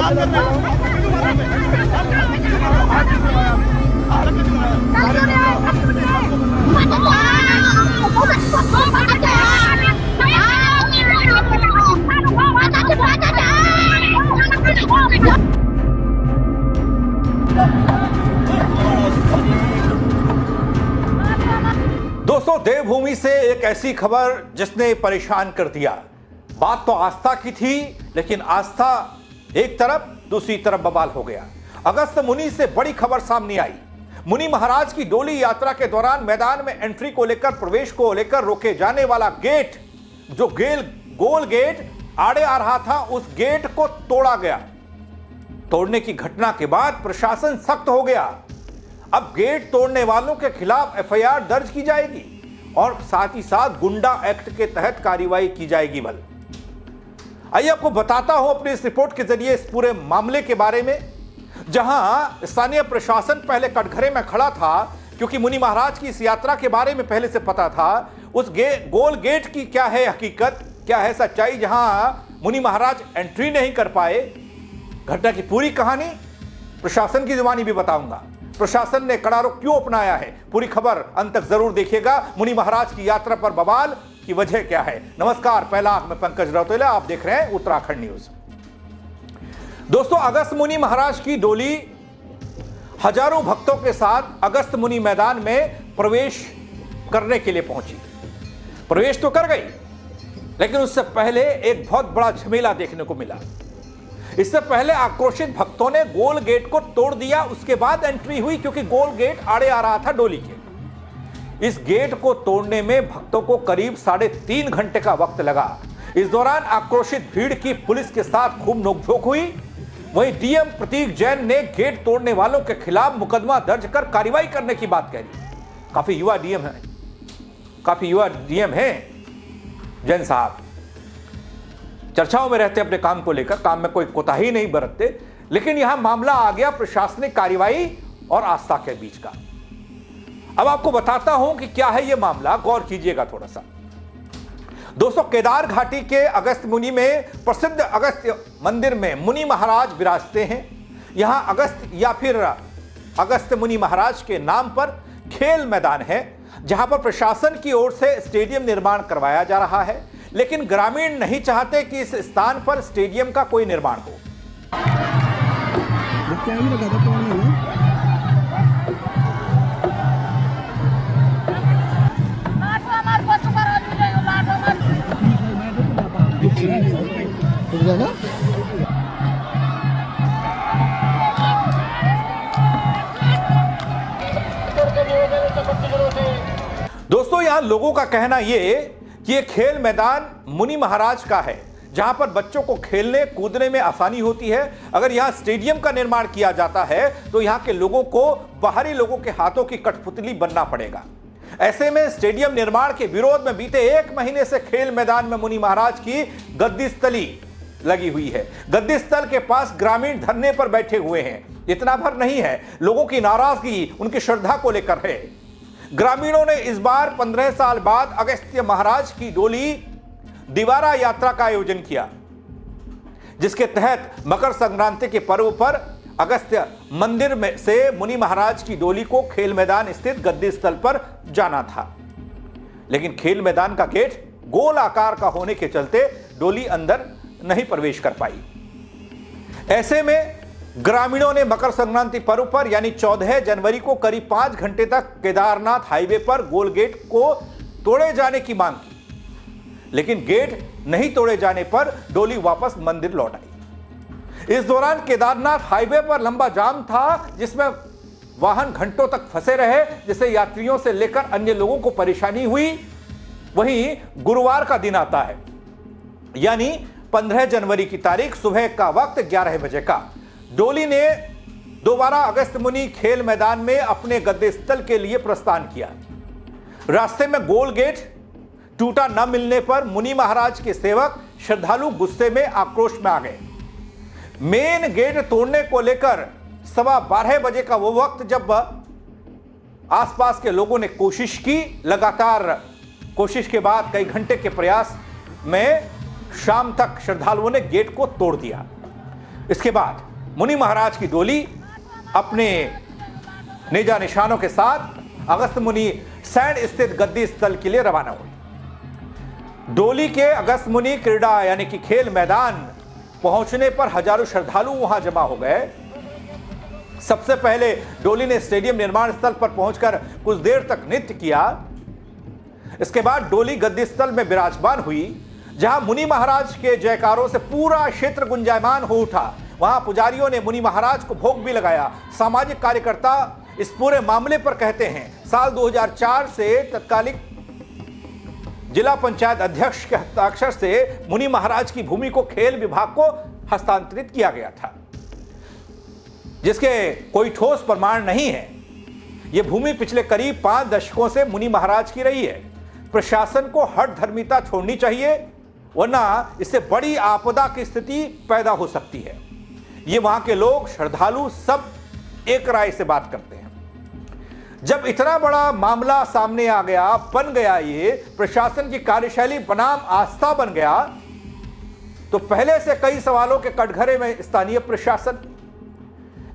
दोस्तों, देवभूमि से एक ऐसी खबर जिसने परेशान कर दिया। बात तो आस्था की थी, लेकिन आस्था एक तरफ, दूसरी तरफ बवाल हो गया। अगस्त मुनि से बड़ी खबर सामने आई। मुनि महाराज की डोली यात्रा के दौरान मैदान में एंट्री को लेकर, प्रवेश को लेकर रोके जाने वाला गेट, जो गोल गेट आड़े आ रहा था, उस गेट को तोड़ा गया। तोड़ने की घटना के बाद प्रशासन सख्त हो गया। अब गेट तोड़ने वालों के खिलाफ एफआईआर दर्ज की जाएगी और साथ ही साथ गुंडा एक्ट के तहत कार्रवाई की जाएगी। बल आइए आपको बताता हूं अपनी इस रिपोर्ट के जरिए इस पूरे मामले के बारे में, जहां स्थानीय प्रशासन पहले कटघरे में खड़ा था, क्योंकि मुनि महाराज की इस यात्रा के बारे में पहले से पता था। उस गोल गेट की क्या है हकीकत, क्या है सच्चाई, जहां मुनि महाराज एंट्री नहीं कर पाए। घटना की पूरी कहानी प्रशासन की जुबानी भी बताऊंगा। प्रशासन ने कड़ा रुख क्यों अपनाया है, पूरी खबर अंत तक जरूर देखिएगा। मुनि महाराज की यात्रा पर बवाल की वजह क्या है। नमस्कार, पहला आंख में पंकज रौतेला, आप देख रहे हैं उत्तराखंड न्यूज। दोस्तों, अगस्त मुनि महाराज की डोली हजारों भक्तों के साथ अगस्त मुनि मैदान में प्रवेश करने के लिए पहुंची। प्रवेश तो कर गई, लेकिन उससे पहले एक बहुत बड़ा झमेला देखने को मिला। इससे पहले आक्रोशित भक्तों ने गोल गेट को तोड़ दिया, उसके बाद एंट्री हुई, क्योंकि गोल गेट आड़े आ रहा था डोली के। इस गेट को तोड़ने में भक्तों को करीब 3.5 घंटे का वक्त लगा। इस दौरान आक्रोशित भीड़ की पुलिस के साथ खूब नोकझोंक हुई। वहीं डीएम प्रतीक जैन ने गेट तोड़ने वालों के खिलाफ मुकदमा दर्ज कर कार्रवाई करने की बात कही। काफी युवा डीएम हैं जैन साहब, चर्चाओं में रहते अपने काम को लेकर, काम में कोई कोताही नहीं बरतते। लेकिन यहां मामला आ गया प्रशासनिक कार्रवाई और आस्था के बीच का। अब आपको बताता हूं कि क्या है यह मामला, गौर कीजिएगा थोड़ा सा। दोस्तों, केदार घाटी के अगस्त मुनि में प्रसिद्ध अगस्त्य मंदिर में मुनि महाराज विराजते हैं। यहां अगस्त या फिर अगस्त मुनि महाराज के नाम पर खेल मैदान है, जहां पर प्रशासन की ओर से स्टेडियम निर्माण करवाया जा रहा है। लेकिन ग्रामीण नहीं चाहते कि इस स्थान पर स्टेडियम का कोई निर्माण हो। दोस्तों, यहां लोगों का कहना यह कि यह खेल मैदान मुनि महाराज का है, जहां पर बच्चों को खेलने कूदने में आसानी होती है। अगर यहां स्टेडियम का निर्माण किया जाता है तो यहां के लोगों को बाहरी लोगों के हाथों की कठपुतली बनना पड़ेगा। ऐसे में स्टेडियम निर्माण के विरोध में बीते 1 महीने से खेल मैदान में मुनि महाराज की गद्दी स्थली लगी हुई है। गद्दी स्थल के पास ग्रामीण धरने पर बैठे हुए हैं। इतना भर नहीं है, लोगों की नाराजगी उनकी श्रद्धा को लेकर है। ग्रामीणों ने इस बार 15 साल बाद अगस्त्य महाराज की डोली दिवारा यात्रा का आयोजन किया, जिसके तहत मकर संक्रांति के पर्व पर अगस्त्य मंदिर में से मुनि महाराज की डोली को खेल मैदान स्थित गद्दी स्थल पर जाना था। लेकिन खेल मैदान का गेट गोल आकार का होने के चलते डोली अंदर नहीं प्रवेश कर पाई। ऐसे में ग्रामीणों ने मकर संक्रांति पर्व पर यानी 14 जनवरी को करीब 5 घंटे तक केदारनाथ हाईवे पर गोल गेट को तोड़े जाने की मांग की। लेकिन गेट नहीं तोड़े जाने पर डोली वापस मंदिर लौट आई। इस दौरान केदारनाथ हाईवे पर लंबा जाम था, जिसमें वाहन घंटों तक फंसे रहे, जिससे यात्रियों से लेकर अन्य लोगों को परेशानी हुई। वहीं गुरुवार का दिन आता है, यानी 15 जनवरी की तारीख, सुबह का वक्त 11 बजे का। डोली ने दोबारा अगस्त मुनि खेल मैदान में अपने गद्दी स्थल के लिए प्रस्थान किया। रास्ते में गोल गेट टूटा न मिलने पर मुनि महाराज के सेवक श्रद्धालु गुस्से में आक्रोश में आ गए। मेन गेट तोड़ने को लेकर 12:15 बजे का वो वक्त, जब आसपास के लोगों ने कोशिश की। लगातार कोशिश के बाद कई घंटे के प्रयास में शाम तक श्रद्धालुओं ने गेट को तोड़ दिया। इसके बाद मुनि महाराज की डोली अपने नेजा निशानों के साथ अगस्त मुनि सैंड स्थित गद्दी स्थल के लिए रवाना हुई। डोली के अगस्त मुनि क्रीड़ा यानी कि खेल मैदान पहुंचने पर हजारों श्रद्धालु वहां जमा हो गए। सबसे पहले डोली ने स्टेडियम निर्माण स्थल पर पहुंचकर कुछ देर तक नृत्य किया। इसके बाद डोली गद्दी स्थल में विराजमान हुई, जहां मुनि महाराज के जयकारों से पूरा क्षेत्र गुंजायमान हो उठा। वहां पुजारियों ने मुनि महाराज को भोग भी लगाया। सामाजिक कार्यकर्ता इस पूरे मामले पर कहते हैं, साल 2004 से तत्कालिक जिला पंचायत अध्यक्ष के हस्ताक्षर से मुनि महाराज की भूमि को खेल विभाग को हस्तांतरित किया गया था, जिसके कोई ठोस प्रमाण नहीं है। यह भूमि पिछले करीब 5 दशकों से मुनि महाराज की रही है। प्रशासन को हठधर्मिता छोड़नी चाहिए, वरना इससे बड़ी आपदा की स्थिति पैदा हो सकती है। ये वहां के लोग, श्रद्धालु सब एक राय से बात करते हैं। जब इतना बड़ा मामला सामने आ गया, बन गया, ये प्रशासन की कार्यशैली बनाम आस्था बन गया, तो पहले से कई सवालों के कटघरे में स्थानीय प्रशासन।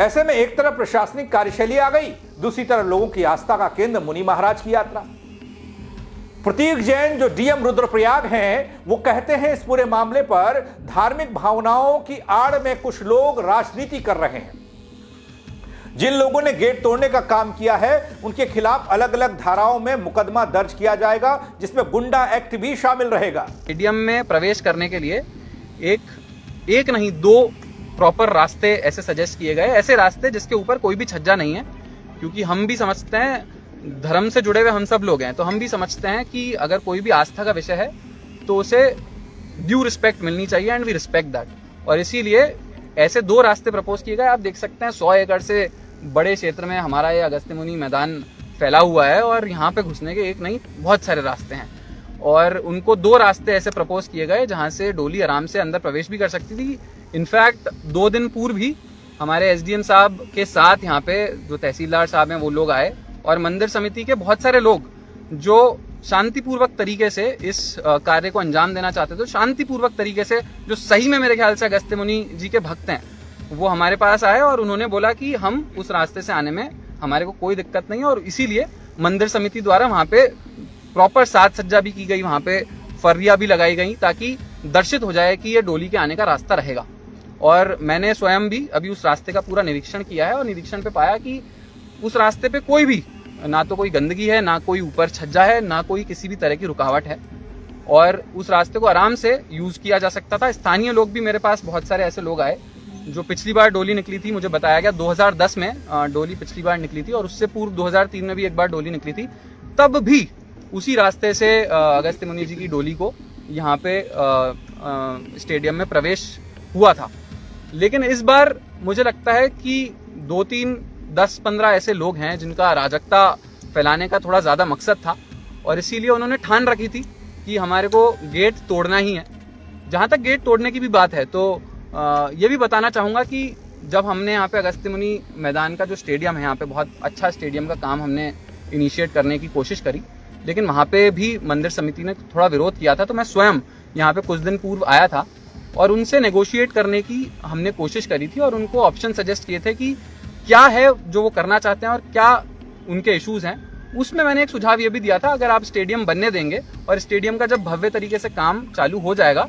ऐसे में एक तरफ प्रशासनिक कार्यशैली आ गई, दूसरी तरफ लोगों की आस्था का केंद्र मुनि महाराज की यात्रा। प्रतीक जैन जो डीएम रुद्रप्रयाग हैं, वो कहते हैं इस पूरे मामले पर धार्मिक भावनाओं की आड़ में कुछ लोग राजनीति कर रहे हैं। जिन लोगों ने गेट तोड़ने का काम किया है, उनके खिलाफ अलग अलग धाराओं में मुकदमा दर्ज किया जाएगा, जिसमें गुंडा एक्ट भी शामिल रहेगा। स्टेडियम में प्रवेश करने के लिए एक नहीं 2 प्रॉपर रास्ते ऐसे सजेस्ट किए गए, ऐसे रास्ते जिसके ऊपर कोई भी छज्जा नहीं है, क्योंकि हम भी समझते हैं, धर्म से जुड़े हुए हम सब लोग हैं, तो हम भी समझते हैं कि अगर कोई भी आस्था का विषय है तो उसे ड्यू रिस्पेक्ट मिलनी चाहिए, एंड वी रिस्पेक्ट दैट। और इसीलिए ऐसे 2 रास्ते प्रपोज किए गए। आप देख सकते हैं 100 एकड़ से बड़े क्षेत्र में हमारा ये अगस्त्य मुनि मैदान फैला हुआ है, और यहाँ पे घुसने के एक नहीं बहुत सारे रास्ते हैं, और उनको 2 रास्ते ऐसे प्रपोज किए गए जहाँ से डोली आराम से अंदर प्रवेश भी कर सकती थी। इनफैक्ट 2 दिन पूर्व भी हमारे एसडीएम साहब के साथ यहाँ पे जो तहसीलदार साहब हैं वो लोग आए, और मंदिर समिति के बहुत सारे लोग जो शांतिपूर्वक तरीके से इस कार्य को अंजाम देना चाहते थे, शांतिपूर्वक तरीके से, जो सही में मेरे ख्याल से अगस्त्य मुनि जी के भक्त हैं, वो हमारे पास आए और उन्होंने बोला कि हम उस रास्ते से आने में हमारे को कोई दिक्कत नहीं है। और इसीलिए मंदिर समिति द्वारा वहाँ पे प्रॉपर साज सज्जा भी की गई, वहाँ पे फर्रियाँ भी लगाई गई, ताकि दर्शित हो जाए कि ये डोली के आने का रास्ता रहेगा। और मैंने स्वयं भी अभी उस रास्ते का पूरा निरीक्षण किया है, और निरीक्षण पे पाया कि उस रास्ते पे कोई भी, ना तो कोई गंदगी है, ना कोई ऊपर छज्जा है, ना कोई किसी भी तरह की रुकावट है, और उस रास्ते को आराम से यूज किया जा सकता था। स्थानीय लोग भी, मेरे पास बहुत सारे ऐसे लोग आए जो पिछली बार डोली निकली थी, मुझे बताया गया 2010 में डोली पिछली बार निकली थी, और उससे पूर्व 2003 में भी एक बार डोली निकली थी, तब भी उसी रास्ते से अगस्त्य मुनि जी की डोली को यहाँ पे स्टेडियम में प्रवेश हुआ था। लेकिन इस बार मुझे लगता है कि 2-3 10-15 ऐसे लोग हैं जिनका अराजकता फैलाने का थोड़ा ज्यादा मकसद था, और इसीलिए उन्होंने ठान रखी थी कि हमारे को गेट तोड़ना ही है। जहां तक गेट तोड़ने की भी बात है, तो ये भी बताना चाहूंगा कि जब हमने यहाँ पे अगस्त्य मुनि मैदान का जो स्टेडियम है, यहाँ पे बहुत अच्छा स्टेडियम का काम हमने इनिशिएट करने की कोशिश करी, लेकिन वहाँ पे भी मंदिर समिति ने थोड़ा विरोध किया था। तो मैं स्वयं यहाँ पे कुछ दिन पूर्व आया था, और उनसे नेगोशिएट करने की हमने कोशिश करी थी, और उनको ऑप्शन सजेस्ट किए थे कि क्या है जो वो करना चाहते हैं और क्या उनके इश्यूज हैं। उसमें मैंने एक सुझाव ये भी दिया था, अगर आप स्टेडियम बनने देंगे और स्टेडियम का जब भव्य तरीके से काम चालू हो जाएगा,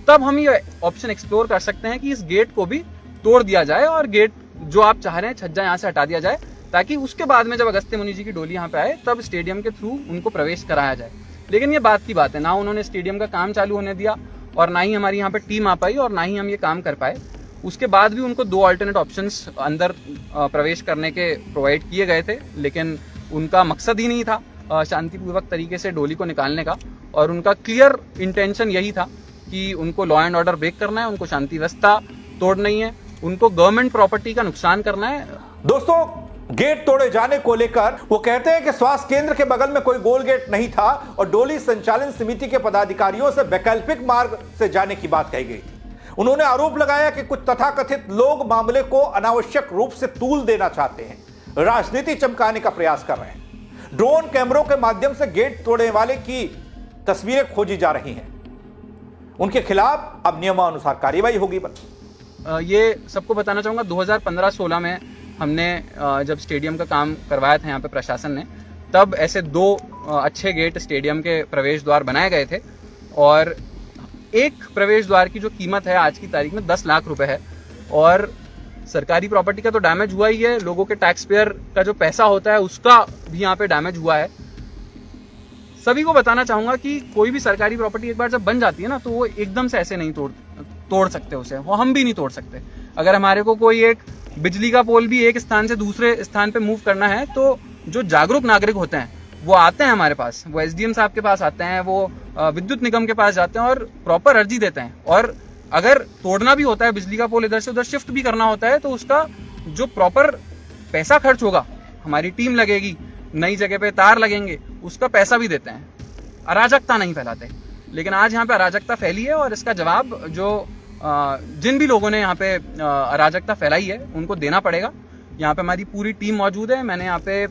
तब हम ये ऑप्शन एक्सप्लोर कर सकते हैं कि इस गेट को भी तोड़ दिया जाए, और गेट जो आप चाह रहे हैं छज्जा यहाँ से हटा दिया जाए, ताकि उसके बाद में जब अगस्त्य मुनि जी की डोली यहाँ पे आए, तब स्टेडियम के थ्रू उनको प्रवेश कराया जाए। लेकिन ये बात की बात है, ना उन्होंने स्टेडियम का काम चालू होने दिया, और ना ही हमारी यहाँ पे टीम आ पाई, और ना ही हम ये काम कर पाए। उसके बाद भी उनको 2 अल्टरनेट ऑप्शंस अंदर प्रवेश करने के प्रोवाइड किए गए थे, लेकिन उनका मकसद ही नहीं था शांतिपूर्वक तरीके से डोली को निकालने का, और उनका क्लियर इंटेंशन यही था कि उनको लॉ एंड ऑर्डर ब्रेक करना है, उनको शांति व्यवस्था तोड़नी है, उनको गवर्नमेंट प्रॉपर्टी का नुकसान करना है। दोस्तों, गेट तोड़े जाने को लेकर वो कहते हैं कि स्वास्थ्य केंद्र के बगल में कोई गोल गेट नहीं था, और डोली संचालन समिति के पदाधिकारियों से वैकल्पिक मार्ग से जाने की बात कही गई थी। उन्होंने आरोप लगाया कि कुछ तथाकथित लोग मामले को अनावश्यक रूप से तूल देना चाहते हैं, राजनीति चमकाने का प्रयास कर रहे हैं। ड्रोन कैमरों के माध्यम से गेट तोड़ने वाले की तस्वीरें खोजी जा रही हैं। उनके खिलाफ अब नियमानुसार कार्रवाई होगी। ये सबको बताना चाहूँगा 2015-16 में हमने जब स्टेडियम का काम करवाया था यहाँ पे प्रशासन ने, तब ऐसे 2 अच्छे गेट स्टेडियम के प्रवेश द्वार बनाए गए थे और एक प्रवेश द्वार की जो कीमत है आज की तारीख में 10 लाख रुपए है और सरकारी प्रॉपर्टी का तो डैमेज हुआ ही है, लोगों के टैक्स पेयर का जो पैसा होता है उसका भी यहाँ पे डैमेज हुआ है। सभी को बताना चाहूंगा कि कोई भी सरकारी प्रॉपर्टी एक बार जब बन जाती है ना तो वो एकदम से ऐसे नहीं तोड़ सकते उसे, वो हम भी नहीं तोड़ सकते। अगर हमारे को कोई एक बिजली का पोल भी एक स्थान से दूसरे स्थान पे मूव करना है तो जो जागरूक नागरिक होते हैं वो आते हैं हमारे पास, वो एसडीएम साहब के पास आते हैं, वो विद्युत निगम के पास जाते हैं और प्रॉपर अर्जी देते हैं। और अगर तोड़ना भी होता है बिजली का पोल, इधर से उधर शिफ्ट भी करना होता है तो उसका जो प्रॉपर पैसा खर्च होगा, हमारी टीम लगेगी, नई जगह पे तार लगेंगे, उसका पैसा भी देते हैं। अराजकता नहीं फैलाते। लेकिन आज यहाँ पे अराजकता फैली है और इसका जवाब जो जिन भी लोगों ने यहाँ पे अराजकता फैलाई है उनको देना पड़ेगा। यहाँ पे हमारी पूरी टीम मौजूद है। मैंने यहाँ पे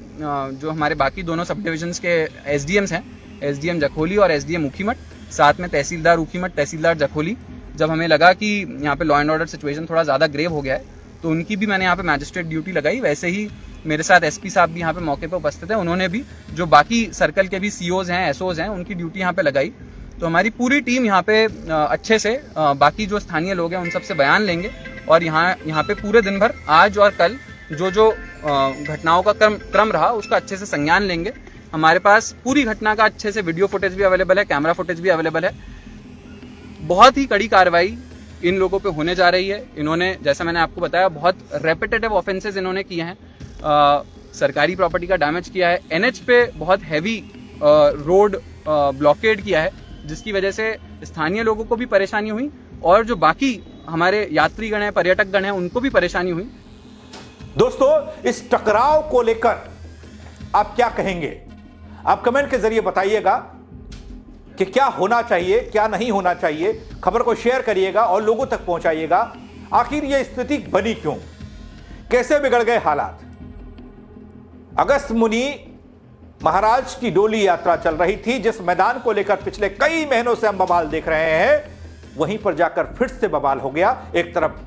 जो हमारे बाकी दोनों सब डिविजन्स के एसडीएम्स हैं, एसडीएम जखोली और एसडीएम ऊखीमठ, साथ में तहसीलदार ऊखीमठ, तहसीलदार जखोली, जब हमें लगा कि यहाँ पे लॉ एंड ऑर्डर सिचुएशन थोड़ा ज़्यादा ग्रेव हो गया है तो उनकी भी मैंने यहाँ पे मैजिस्ट्रेट ड्यूटी लगाई। वैसे ही मेरे साथ एसपी साहब भी यहाँ पे मौके पे उपस्थित है, उन्होंने भी जो बाकी सर्कल के भी सीओज हैं, एसओज हैं, उनकी ड्यूटी यहाँ पे लगाई। तो हमारी पूरी टीम यहाँ पे अच्छे से बाकी जो स्थानीय लोग हैं उन सबसे बयान लेंगे और यहाँ पे पूरे दिन भर आज और कल जो घटनाओं का क्रम रहा उसका अच्छे से संज्ञान लेंगे। हमारे पास पूरी घटना का अच्छे से वीडियो फुटेज भी अवेलेबल है, कैमरा फुटेज भी अवेलेबल है। बहुत ही कड़ी कार्रवाई इन लोगों पे होने जा रही है। इन्होंने, जैसा मैंने आपको बताया, बहुत रेपिटेटिव ऑफेंसेस इन्होंने किए हैं, सरकारी प्रॉपर्टी का डैमेज किया है, एनएच पे बहुत हैवी रोड ब्लॉकेड किया है जिसकी वजह से स्थानीय लोगों को भी परेशानी हुई और जो बाकी हमारे यात्रीगण हैं, पर्यटकगण हैं, उनको भी परेशानी हुई। दोस्तों, इस टकराव को लेकर आप क्या कहेंगे? आप कमेंट के जरिए बताइएगा कि क्या होना चाहिए, क्या नहीं होना चाहिए। खबर को शेयर करिएगा और लोगों तक पहुंचाइएगा। आखिर यह स्थिति बनी क्यों, कैसे बिगड़ गए हालात? अगस्त मुनि महाराज की डोली यात्रा चल रही थी, जिस मैदान को लेकर पिछले कई महीनों से हम बवाल देख रहे हैं, वहीं पर जाकर फिर से बवाल हो गया। एक तरफ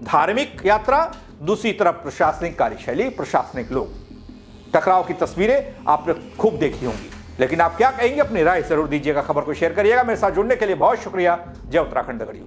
धार्मिक यात्रा, दूसरी तरफ प्रशासनिक कार्यशैली, प्रशासनिक लोग। टकराव की तस्वीरें आपने खूब देखी होंगी, लेकिन आप क्या कहेंगे? अपनी राय जरूर दीजिएगा। खबर को शेयर करिएगा। मेरे साथ जुड़ने के लिए बहुत शुक्रिया। जय उत्तराखंड दगड़ियों।